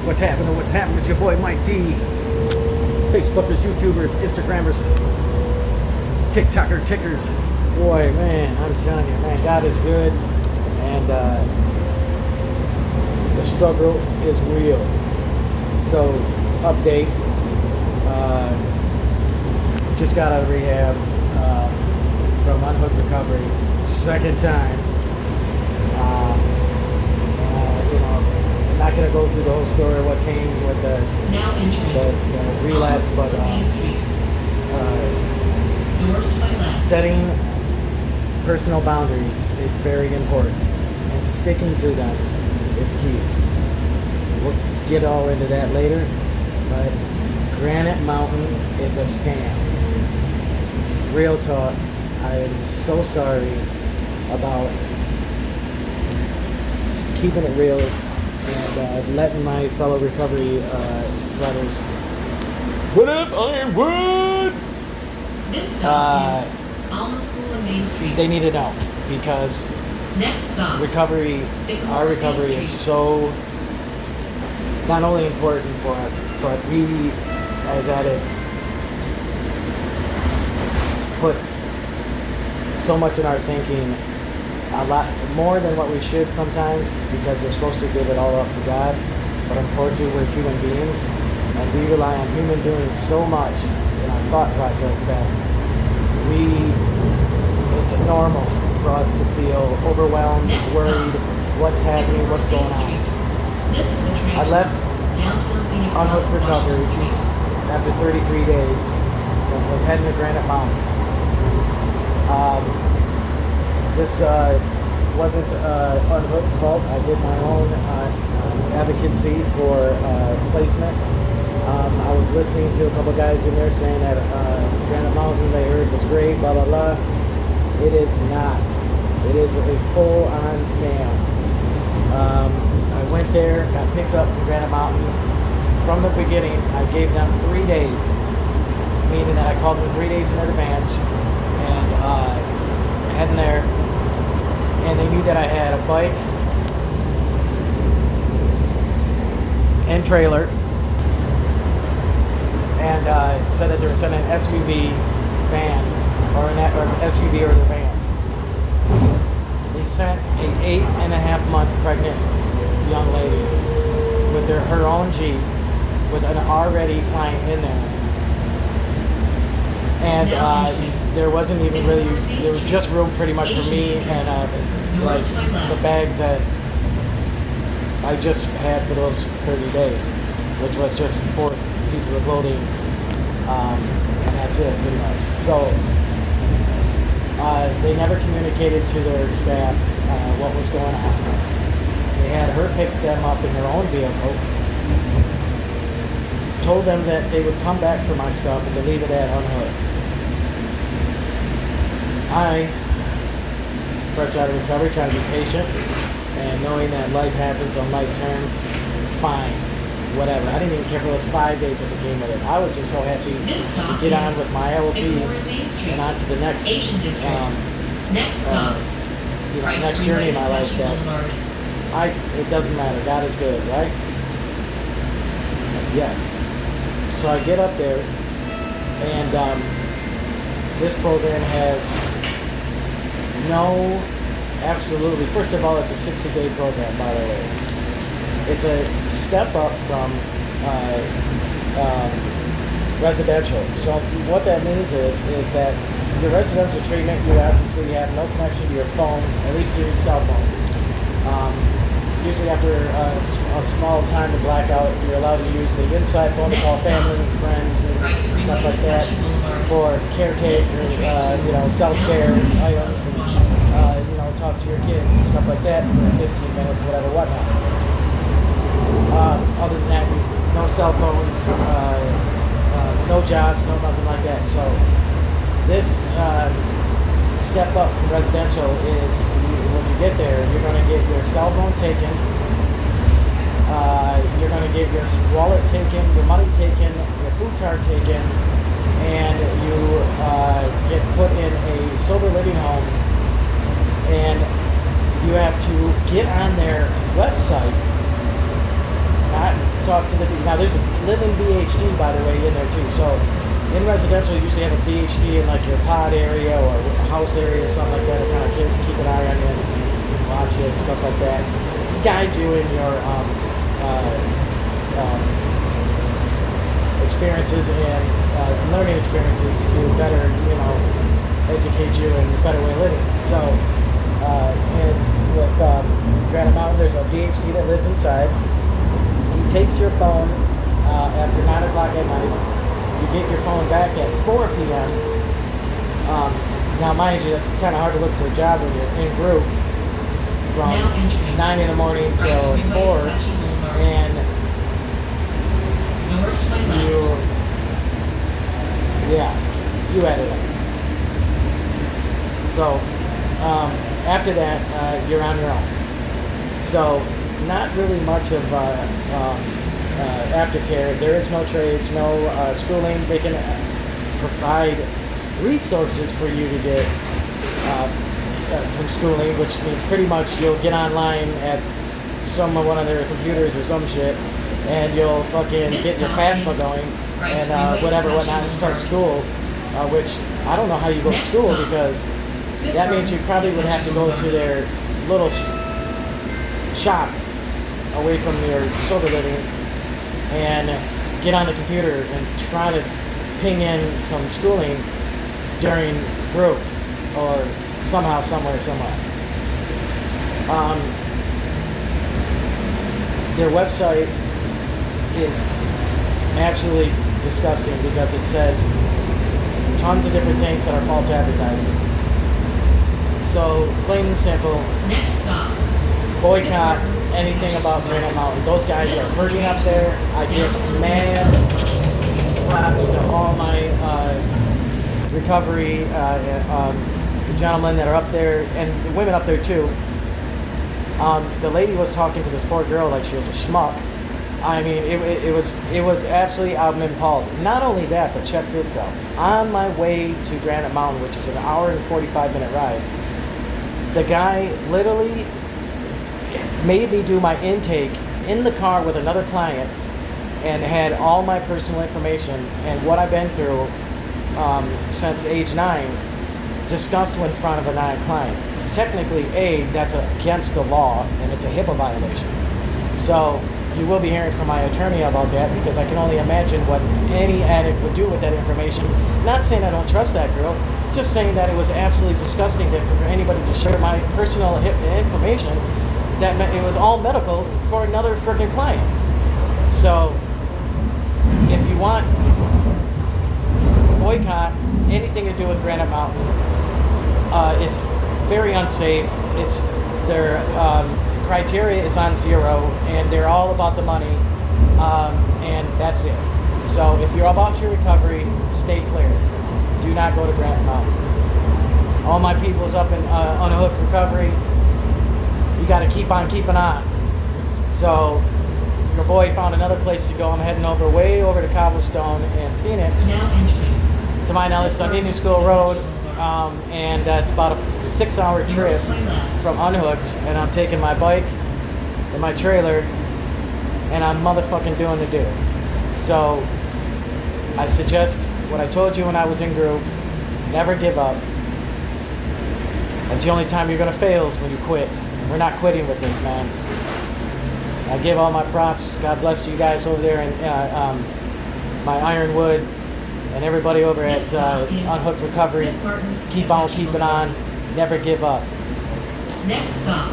What's happening? What's happening? It's your boy Mike D. Facebookers, YouTubers, Instagrammers, TikToker, tickers. Boy, man, I'm telling you, man, God is good, and the struggle is real. So, update. Just got out of rehab from unhooked recovery, second time. I'm not going to go through the whole story of what came with the relapse, but setting personal boundaries is very important, and sticking to them is key. We'll get all into that later, but Granite Mountain is a scam. Real talk. I am so sorry about keeping it real and letting my fellow recovery brothers. What up, IronWood? This stop is Alma School and Main Street. They need to know, because next stop, our recovery is so not only important for us, but we as addicts put so much in our thinking, a lot more than what we should sometimes, because we're supposed to give it all up to God. But unfortunately, we're human beings, and we rely on human doings so much in our thought process that it's normal for us to feel overwhelmed, worried, what's happening, what's going on. I left unhooked recovery after 33 days and was heading to Granite Mountain. This wasn't Unhooked's fault. I did my own advocacy for placement. I was listening to a couple guys in there saying that Granite Mountain they heard was great, blah, blah, blah. It is not. It is a full-on scam. I went there, got picked up from Granite Mountain. From the beginning, I gave them 3 days, meaning that I called them 3 days in advance, and heading there, and they knew that I had a bike and trailer, and said that they were sending an SUV van, or an SUV or the van. They sent a 8.5-month pregnant young lady with her own Jeep with an already client in there, and there wasn't even really, there was just room pretty much for me and like the bags that I just had for those 30 days, which was just 4 pieces of clothing, and that's it pretty much. So they never communicated to their staff what was going on. They had her pick them up in her own vehicle, told them that they would come back for my stuff and to leave it at Unhooked. I, fresh out of recovery, trying to be patient, and knowing that life happens on life terms, fine, whatever. I didn't even care if it was 5 days that became with it. I was just so happy to get on with my LP and on to the next next journey in my life. That it doesn't matter. God is good, right? Yes. So I get up there, and this program has absolutely, first of all, it's a 60-day program, by the way. It's a step up from residential. So what that means is that your residential treatment, you obviously have no connection to your phone, at least to your cell phone. Usually after a small time to blackout, you're allowed to use the inside phone to call family and friends and stuff like that for caretaker, self-care items, and talk to your kids and stuff like that for 15 minutes, whatever, whatnot. Other than that, no cell phones, no jobs, no nothing like that. So this step up from residential is when you get there, you're going to get your cell phone taken, you're going to get your wallet taken, your money taken, your food card taken, and you get put in a sober living home, and you have to get on their website, not not talk to the now. There's a living BHD, by the way, in there too. So in residential, you usually have a BHD in like your pod area or a house area or something like that to kind of keep an eye on you and watch you and stuff like that. Guide you in your experiences and learning experiences to better, educate you in a better way of living. So, and with Granite Mountain, there's a BHD that lives inside. He takes your phone after 9 o'clock at night. You get your phone back at 4 p.m. Now, mind you, that's kind of hard to look for a job when you're in group from 9 in the morning till 4, and you add it up. So after that, you're on your own. So not really much of aftercare. There is no trades, no schooling. They can provide resources for you to get some schooling, which means pretty much you'll get online at one of their computers or some shit, and you'll fucking get your FAFSA going and whatnot, and start school. Which I don't know how you go to school, because that means you probably would have to go to their little shop away from your sober living and get on the computer and try to ping in some schooling during group or somehow, somewhere. Their website is absolutely disgusting because it says tons of different things that are false advertising. So, plain and simple, Next stop. boycott anything about Granite Mountain. Those guys are hurting up there. I give mad props to all my recovery gentlemen that are up there, and the women up there too. The lady was talking to this poor girl like she was a schmuck. I mean, it was absolutely out and appalled. Not only that, but check this out. On my way to Granite Mountain, which is an hour and 45-minute ride, the guy literally made me do my intake in the car with another client and had all my personal information and what I've been through since age 9 discussed in front of a client. Technically, that's against the law, and it's a HIPAA violation. So you will be hearing from my attorney about that, because I can only imagine what any addict would do with that information. Not saying I don't trust that girl, just saying that it was absolutely disgusting that for anybody to share my personal information, that it was all medical for another freaking client. So if you want boycott anything to do with Granite Mountain, it's very unsafe. It's their criteria is on 0, and they're all about the money, and that's it. So if you're about your recovery, stay clear. Do not go to Granite Mountain. All my people's up in Unhooked Recovery. You got to keep on keeping on. So your boy found another place to go. I'm heading way over to Cobblestone in Phoenix. Now entering. To my knowledge, it's on Indian School Road, and it's about a 6-hour trip from Unhooked, and I'm taking my bike and my trailer, and I'm motherfucking doing the do. So I suggest what I told you when I was in group: never give up. That's the only time you're gonna fail is when you quit. We're not quitting with this, man. I give all my props. God bless you guys over there, and my IronWood, and everybody over at Unhooked Recovery. Keep on keeping on. Never give up. Next stop.